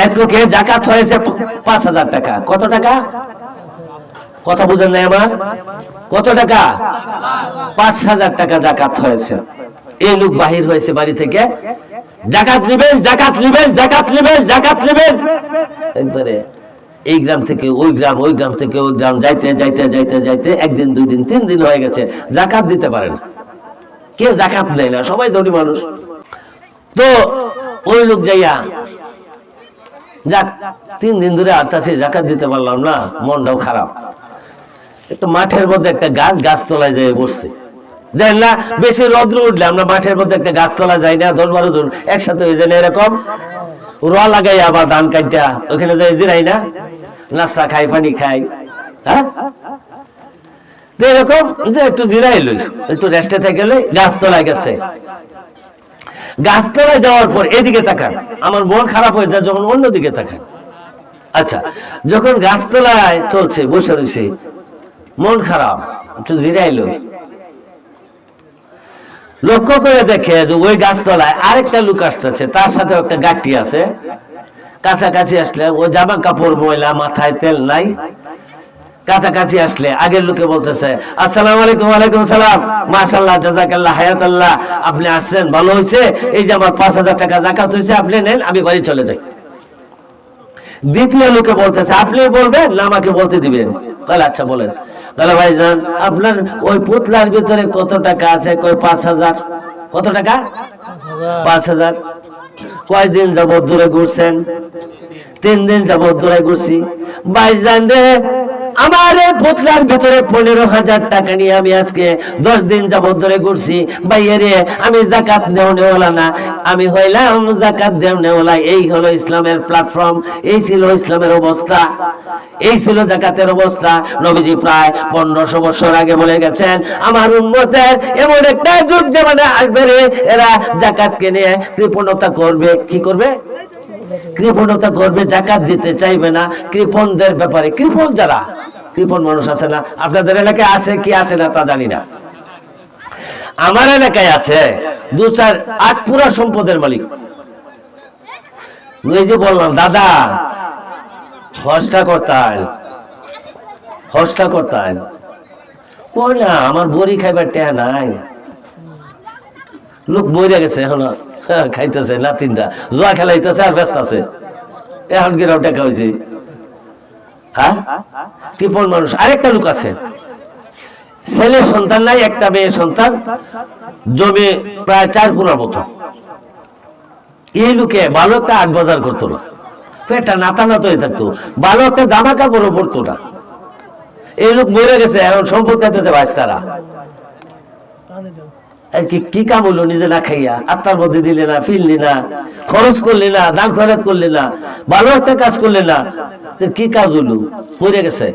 এক লোকের জাকাত হয়েছে 5,000 টাকা। কত টাকা? কথা বুঝেন নাই আমার? কত টাকা? 5,000 টাকা জাকাত হয়েছে। এই লোক বাহির হয়েছে বাড়ি থেকে, জাকাত নেবেন, জাকাত নেবেন, জাকাত নেবেন, জাকাত নেবেন। একবারে এই গ্রাম থেকে ওই গ্রাম, ওই গ্রাম থেকে ওই গ্রাম যাইতে যাইতে যাইতে যাইতে একদিন, 2 দিন, 3 দিন হয়ে গেছে, জাকাত দিতে পারেন। কেউ জাকাত নেয় না, সবাই ধনী মানুষ। তো ওই লোক যাইয়া, যাক 3 দিন ধরে আটতাছে, জাকাত দিতে পারলাম না, মনটাও খারাপ। একটা মাঠের মধ্যে একটা গাছতলায় যেয়ে বসছে। দেখ না, বেশি রৌদ্র উঠলে আমরা মাঠের মধ্যে একটা গাছতলা যাই না, 10-12 জন একসাথে হয়ে যায় না, এরকম র লাগাই আবার ধান কাটটা ওখানে যাই জিরাই না, নাস্তা খাই, পানি খাই। হ্যাঁ, তো এরকম যে একটু জিরাই লই, একটু রেস্টে থেকে লই, গাছতলায় গেছে। গাছতলায় যাওয়ার পর এদিকে তাকান, আমার মন খারাপ হয়ে যায় যখন অন্যদিকে তাকান। আচ্ছা, যখন গাছতলায় চলছে, বসে রয়েছে, মন খারাপ, একটু জিরাই লই, লক্ষ্য করে দেখে যে ওই গাছতলায় আরেকটা লোক আসতেছে, তার সাথে একটা গাঠি আছে। কাছাকাছি আসলে ও জামা কাপড় ময়লা, মাথায় তেল নাই। কাছাকাছি আসলে আগের লোকে বলতেছে, আসসালামু আলাইকুম। ওয়ালাইকুম সালাম, মাশাআল্লাহ, জাযাকাল্লাহ, হায়াতাল্লাহ, আপনি আসছেন, ভালো হয়েছে। এই যে আমার 5,000 টাকা জাকাত হয়েছে, আপনি নেন, আমি বাড়ি চলে যাই। দ্বিতীয় লোকে বলতেছে, আপনি বলবেন না আমাকে বলতে দিবেন? তাহলে আচ্ছা বলেন। তাহলে ভাইজান, আপনার ওই পুতলার ভিতরে কত টাকা আছে? কই 5,000। কত টাকা? 5,000। কয়দিন যাবত দূরে ঘুরছেন? 3 দিন যাবত দূরে ঘুরছি। ভাইজান রে, আমার এই পুতলার ভিতরে 15,000 টাকা নিয়ে আমি আজকে 10 দিন যাবত ধরে ঘুরছি। ভাইয়া রে, আমি জাকাত নেওয়ালা না, আমি হইলাম জাকাত নেওয়ালা। এই হলো ইসলামের প্ল্যাটফর্ম, এই ছিল ইসলামের অবস্থা, এই ছিল জাকাতের অবস্থা। নবীজি প্রায় 1500 বছর আগে বলে গেছেন, আমার উম্মতের এমন একটা যুগ জামানা আসবে রে, এরা জাকাতকে নিয়ে কৃপণতা করবে। কি করবে? কৃপণতা করবে, জাকাত দিতে চাইবে না। কৃপণদের ব্যাপারে, কৃপণ যারা, কৃপণ মানুষ আছে না, আপনাদের এলাকায় আছে কি আছে না তা জানি না, আমার এলাকায় আছে 2-4 আটপুরা সম্পদের মালিক। এই যে বললাম, দাদা হজটা করতেন, কই না, আমার বড়ি খাইবার টেহা নাই। লোক মরে গেছে, এখন খাইতেছে না, 3টা জুয়া খেলাইতেছে আর ব্যস্ত আছে। এখন কি টাকা হয়েছে? হ্যাঁ, কৃপণ মানুষ। আরেকটা লোক আছে, ছেলে সন্তান নাই, একটা মেয়ে সন্তান, জমি প্রায় 4 পুরার মতো। এই লোকে ভালো একটা 8 বাজার করতো না, পেটটা নাতা নাত হয়ে থাকতো, ভালো একটা জামা কাপড়ও পরতো না। এই লোক মরে গেছে, এখন সম্পদ খাইতেছে ভাইস্তারা। কি কাম হলো? নিজে না খাইয়া আত্মার মধ্যে দিলে না, ফিরলি না, খরচ করলি না, দান খরচ করলি না, ভালো একটা কাজ করলি না, কি কাজ হলো? মরে গেছে।